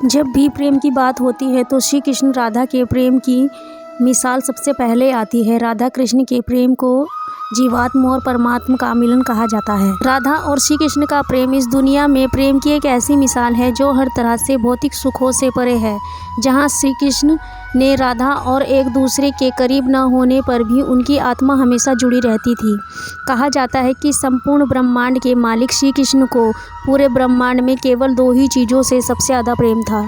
जब भी प्रेम की बात होती है तो श्री कृष्ण राधा के प्रेम की मिसाल सबसे पहले आती है। राधा कृष्ण के प्रेम को जीवात्मा और परमात्मा का मिलन कहा जाता है। राधा और श्री कृष्ण का प्रेम इस दुनिया में प्रेम की एक ऐसी मिसाल है जो हर तरह से भौतिक सुखों से परे है। जहाँ श्री कृष्ण ने राधा और एक दूसरे के करीब न होने पर भी उनकी आत्मा हमेशा जुड़ी रहती थी। कहा जाता है कि संपूर्ण ब्रह्मांड के मालिक श्री कृष्ण को पूरे ब्रह्मांड में केवल 2 ही चीज़ों से सबसे ज़्यादा प्रेम था,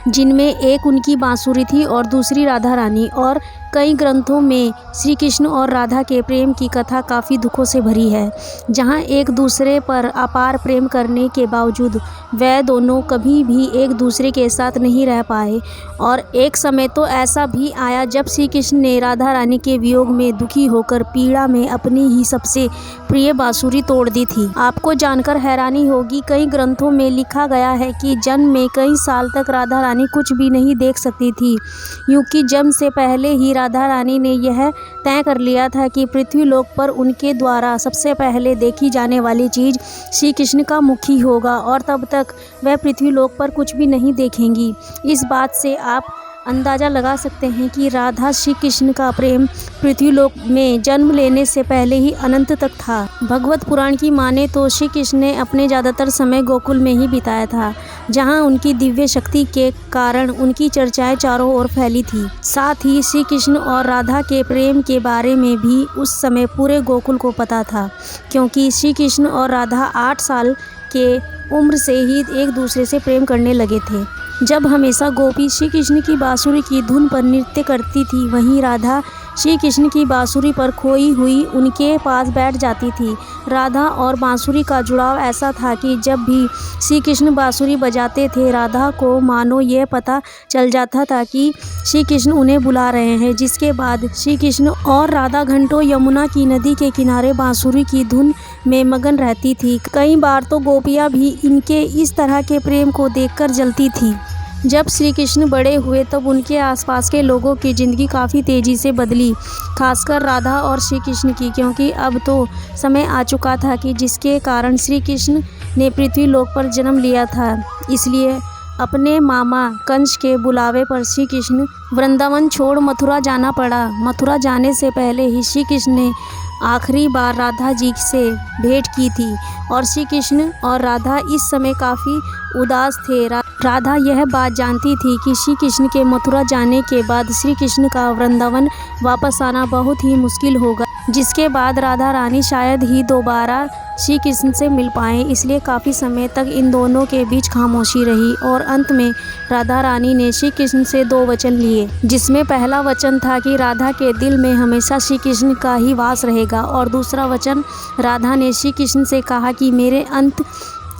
जिनमें एक उनकी बांसुरी थी और दूसरी राधा रानी। और कई ग्रंथों में श्री कृष्ण और राधा के प्रेम की कथा काफ़ी दुखों से भरी है, जहां एक दूसरे पर अपार प्रेम करने के बावजूद वे दोनों कभी भी एक दूसरे के साथ नहीं रह पाए। और एक समय तो ऐसा भी आया जब श्री कृष्ण ने राधा रानी के वियोग में दुखी होकर पीड़ा में अपनी ही सबसे प्रिय बांसुरी तोड़ दी थी। आपको जानकर हैरानी होगी, कई ग्रंथों में लिखा गया है कि जन्म में कई साल तक राधा रानी कुछ भी नहीं देख सकती थी, क्योंकि जन्म से पहले ही राधा रानी ने यह तय कर लिया था कि पृथ्वी लोक पर उनके द्वारा सबसे पहले देखी जाने वाली चीज़ श्री कृष्ण का मुख ही होगा और तब तक वह पृथ्वी लोक पर कुछ भी नहीं देखेंगी। इस बात से आप अंदाज़ा लगा सकते हैं कि राधा श्री कृष्ण का प्रेम पृथ्वीलोक में जन्म लेने से पहले ही अनंत तक था। भगवत पुराण की माने तो श्री कृष्ण ने अपने ज़्यादातर समय गोकुल में ही बिताया था, जहां उनकी दिव्य शक्ति के कारण उनकी चर्चाएं चारों ओर फैली थी। साथ ही श्री कृष्ण और राधा के प्रेम के बारे में भी उस समय पूरे गोकुल को पता था, क्योंकि श्री कृष्ण और राधा 8 साल के उम्र से ही एक दूसरे से प्रेम करने लगे थे। जब हमेशा गोपी श्री कृष्ण की बांसुरी की धुन पर नृत्य करती थी, वहीं राधा श्री कृष्ण की बांसुरी पर खोई हुई उनके पास बैठ जाती थी। राधा और बांसुरी का जुड़ाव ऐसा था कि जब भी श्री कृष्ण बांसुरी बजाते थे, राधा को मानो ये पता चल जाता था कि श्री कृष्ण उन्हें बुला रहे हैं, जिसके बाद श्री कृष्ण और राधा घंटों यमुना की नदी के किनारे बांसुरी की धुन में मगन रहती थी। कई बार तो गोपियाँ भी इनके इस तरह के प्रेम को देखकर जलती थी। जब श्री कृष्ण बड़े हुए तब उनके आसपास के लोगों की ज़िंदगी काफ़ी तेज़ी से बदली, खासकर राधा और श्री कृष्ण की, क्योंकि अब तो समय आ चुका था कि जिसके कारण श्री कृष्ण ने पृथ्वी लोक पर जन्म लिया था। इसलिए अपने मामा कंस के बुलावे पर श्री कृष्ण वृंदावन छोड़ मथुरा जाना पड़ा। मथुरा जाने से पहले ही श्री कृष्ण ने आखिरी बार राधा जी से भेंट की थी और श्री कृष्ण और राधा इस समय काफ़ी उदास थे। राधा यह बात जानती थी कि श्री कृष्ण के मथुरा जाने के बाद श्री कृष्ण का वृंदावन वापस आना बहुत ही मुश्किल होगा, जिसके बाद राधा रानी शायद ही दोबारा श्री कृष्ण से मिल पाएँ। इसलिए काफ़ी समय तक इन दोनों के बीच खामोशी रही और अंत में राधा रानी ने श्री कृष्ण से 2 वचन लिए, जिसमें पहला वचन था कि राधा के दिल में हमेशा श्री कृष्ण का ही वास रहेगा, और दूसरा वचन राधा ने श्री कृष्ण से कहा कि मेरे अंत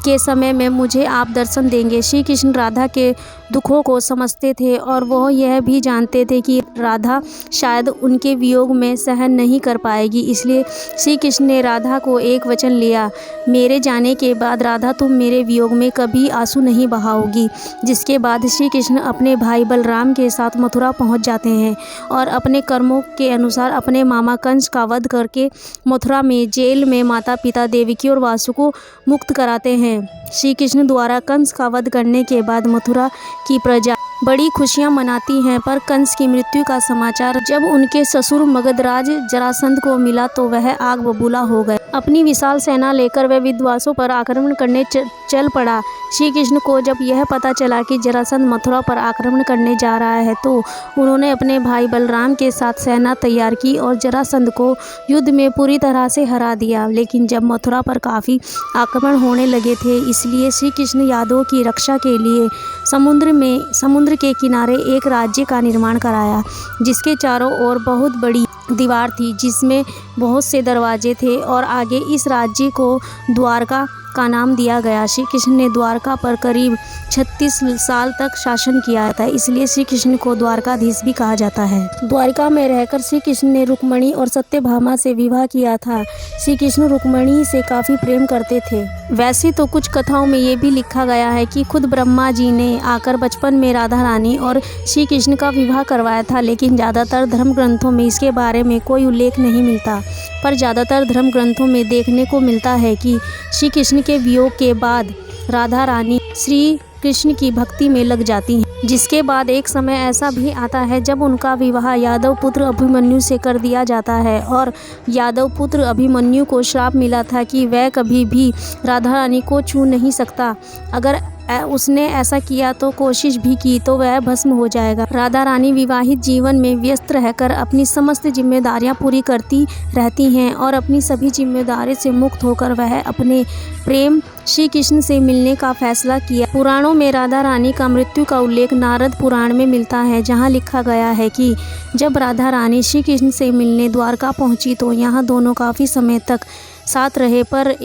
के समय में मुझे आप दर्शन देंगे। श्री कृष्ण राधा के दुखों को समझते थे और वह यह भी जानते थे कि राधा शायद उनके वियोग में सहन नहीं कर पाएगी। इसलिए श्री कृष्ण ने राधा को एक वचन लिया, मेरे जाने के बाद राधा तुम मेरे वियोग में कभी आंसू नहीं बहाओगी। जिसके बाद श्री कृष्ण अपने भाई बलराम के साथ मथुरा पहुंच जाते हैं और अपने कर्मों के अनुसार अपने मामा कंस का वध करके मथुरा में जेल में माता पिता देवकी और वासु को मुक्त कराते हैं। श्री कृष्ण द्वारा कंस का वध करने के बाद मथुरा की प्रजा बड़ी खुशियां मनाती हैं, पर कंस की मृत्यु का समाचार जब उनके ससुर मगधराज जरासंध को मिला तो वह आग बबूला हो गए। अपनी विशाल सेना लेकर वह विद्वासों पर आक्रमण करने चल पड़ा। श्री कृष्ण को जब यह पता चला कि जरासंध मथुरा पर आक्रमण करने जा रहा है तो उन्होंने अपने भाई बलराम के साथ सेना तैयार की और जरासंध को युद्ध में पूरी तरह से हरा दिया। लेकिन जब मथुरा पर काफ़ी आक्रमण होने लगे थे, इसलिए श्री कृष्ण यादवों की रक्षा के लिए समुद्र के किनारे एक राज्य का निर्माण कराया, जिसके चारों ओर बहुत बड़ी दीवार थी, जिसमें बहुत से दरवाजे थे और आगे इस राज्य को द्वारका का नाम दिया गया। श्री कृष्ण ने द्वारका पर करीब 36 साल तक शासन किया था, इसलिए श्री कृष्ण को द्वारकाधीश भी कहा जाता है। द्वारका में रहकर श्री कृष्ण ने रुक्मणी और सत्यभामा से विवाह किया था। श्री कृष्ण रुक्मणी से काफ़ी प्रेम करते थे। वैसे तो कुछ कथाओं में ये भी लिखा गया है कि खुद ब्रह्मा जी ने आकर बचपन में राधा रानी और श्री कृष्ण का विवाह करवाया था, लेकिन ज़्यादातर धर्म ग्रंथों में इसके बारे में कोई उल्लेख नहीं मिलता। पर ज़्यादातर धर्म ग्रंथों में देखने को मिलता है कि श्री कृष्ण के वियोग के बाद राधा रानी श्री कृष्ण की भक्ति में लग जाती हैं। जिसके बाद एक समय ऐसा भी आता है जब उनका विवाह यादव पुत्र अभिमन्यु से कर दिया जाता है और यादव पुत्र अभिमन्यु को श्राप मिला था कि वह कभी भी राधा रानी को छू नहीं सकता। अगर उसने ऐसा किया तो कोशिश भी की तो वह भस्म हो जाएगा। राधा रानी विवाहित जीवन में व्यस्त रहकर अपनी समस्त जिम्मेदारियां पूरी करती रहती हैं और अपनी सभी जिम्मेदारी से मुक्त होकर वह अपने प्रेम श्री कृष्ण से मिलने का फैसला किया। पुराणों में राधा रानी का मृत्यु का उल्लेख नारद पुराण में मिलता है, जहां लिखा गया है कि जब राधा रानी श्री कृष्ण से मिलने द्वारका पहुंची तो यहाँ दोनों काफ़ी समय तक साथ रहे, पर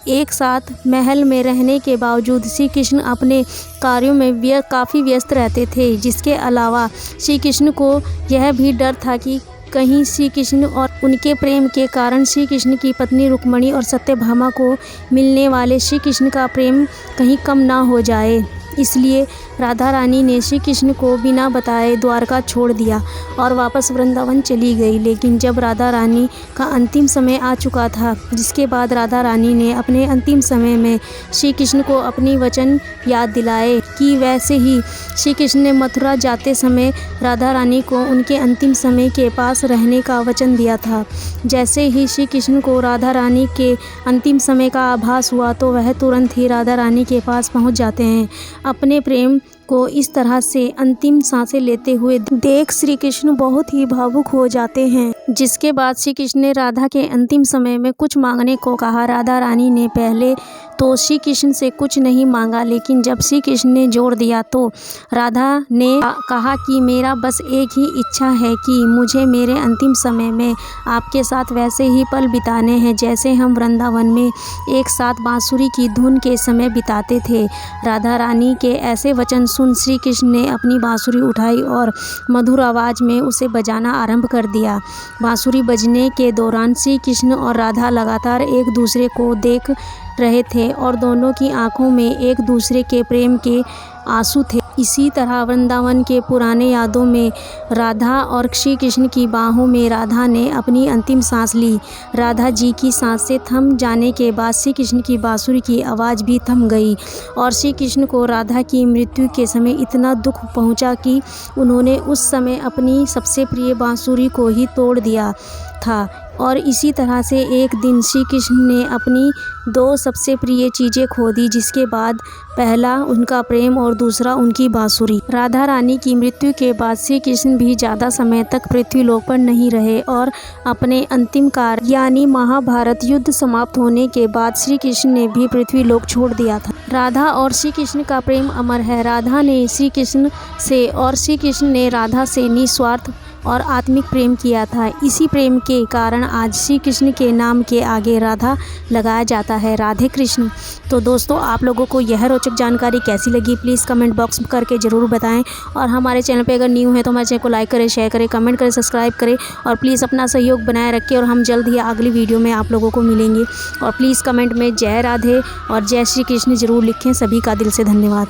एक साथ महल में रहने के बावजूद श्री कृष्ण अपने कार्यों में काफ़ी व्यस्त रहते थे। जिसके अलावा श्री कृष्ण को यह भी डर था कि कहीं श्री कृष्ण और उनके प्रेम के कारण श्री कृष्ण की पत्नी रुक्मिणी और सत्यभामा को मिलने वाले श्री कृष्ण का प्रेम कहीं कम ना हो जाए। इसलिए राधा रानी ने श्री कृष्ण को बिना बताए द्वारका छोड़ दिया और वापस वृंदावन चली गई। लेकिन जब राधा रानी का अंतिम समय आ चुका था, जिसके बाद राधा रानी ने अपने अंतिम समय में श्री कृष्ण को अपनी वचन याद दिलाए कि वैसे ही श्री कृष्ण ने मथुरा जाते समय राधा रानी को उनके अंतिम समय के पास रहने का वचन दिया था। जैसे ही श्री कृष्ण को राधा रानी के अंतिम समय का आभास हुआ तो वह तुरंत ही राधा रानी के पास पहुंच जाते हैं। अपने प्रेम को इस तरह से अंतिम सांसें लेते हुए देख श्री कृष्ण बहुत ही भावुक हो जाते हैं। जिसके बाद श्री कृष्ण ने राधा के अंतिम समय में कुछ मांगने को कहा। राधा रानी ने पहले तो श्री कृष्ण से कुछ नहीं मांगा, लेकिन जब श्री कृष्ण ने जोर दिया तो राधा ने कहा कि मेरा बस एक ही इच्छा है कि मुझे मेरे अंतिम समय में आपके साथ वैसे ही पल बिताने हैं जैसे हम वृंदावन में एक साथ बांसुरी की धुन के समय बिताते थे। राधा रानी के ऐसे वचन सुन श्री कृष्ण ने अपनी बांसुरी उठाई और मधुर आवाज़ में उसे बजाना आरंभ कर दिया। बांसुरी बजने के दौरान श्री कृष्ण और राधा लगातार एक दूसरे को देख रहे थे और दोनों की आंखों में एक दूसरे के प्रेम के आंसू थे। इसी तरह वृंदावन के पुराने यादों में राधा और श्री कृष्ण की बाहों में राधा ने अपनी अंतिम सांस ली। राधा जी की सांसें थम जाने के बाद श्री कृष्ण की बांसुरी की आवाज़ भी थम गई और श्री कृष्ण को राधा की मृत्यु के समय इतना दुख पहुंचा कि उन्होंने उस समय अपनी सबसे प्रिय बांसुरी को ही तोड़ दिया था। और इसी तरह से एक दिन श्री कृष्ण ने अपनी दो सबसे प्रिय चीज़ें खो दी, जिसके बाद पहला उनका प्रेम और दूसरा उनकी बांसुरी। राधा रानी की मृत्यु के बाद श्री कृष्ण भी ज़्यादा समय तक पृथ्वीलोक पर नहीं रहे और अपने अंतिम कार्य यानी महाभारत युद्ध समाप्त होने के बाद श्री कृष्ण ने भी पृथ्वीलोक छोड़ दिया था। राधा और श्री कृष्ण का प्रेम अमर है। राधा ने श्री कृष्ण से और श्री कृष्ण ने राधा से निस्वार्थ और आत्मिक प्रेम किया था। इसी प्रेम के कारण आज श्री कृष्ण के नाम के आगे राधा लगाया जाता है। राधे कृष्ण। तो दोस्तों, आप लोगों को यह रोचक जानकारी कैसी लगी प्लीज़ कमेंट बॉक्स में करके ज़रूर बताएं और हमारे चैनल पे अगर न्यू है तो हमारे चैनल को लाइक करें, शेयर करें, कमेंट करें, सब्सक्राइब करें और प्लीज़ अपना सहयोग बनाए रखें और हम जल्द ही अगली वीडियो में आप लोगों को मिलेंगे। और प्लीज़ कमेंट में जय राधे और जय श्री कृष्ण ज़रूर लिखें। सभी का दिल से धन्यवाद।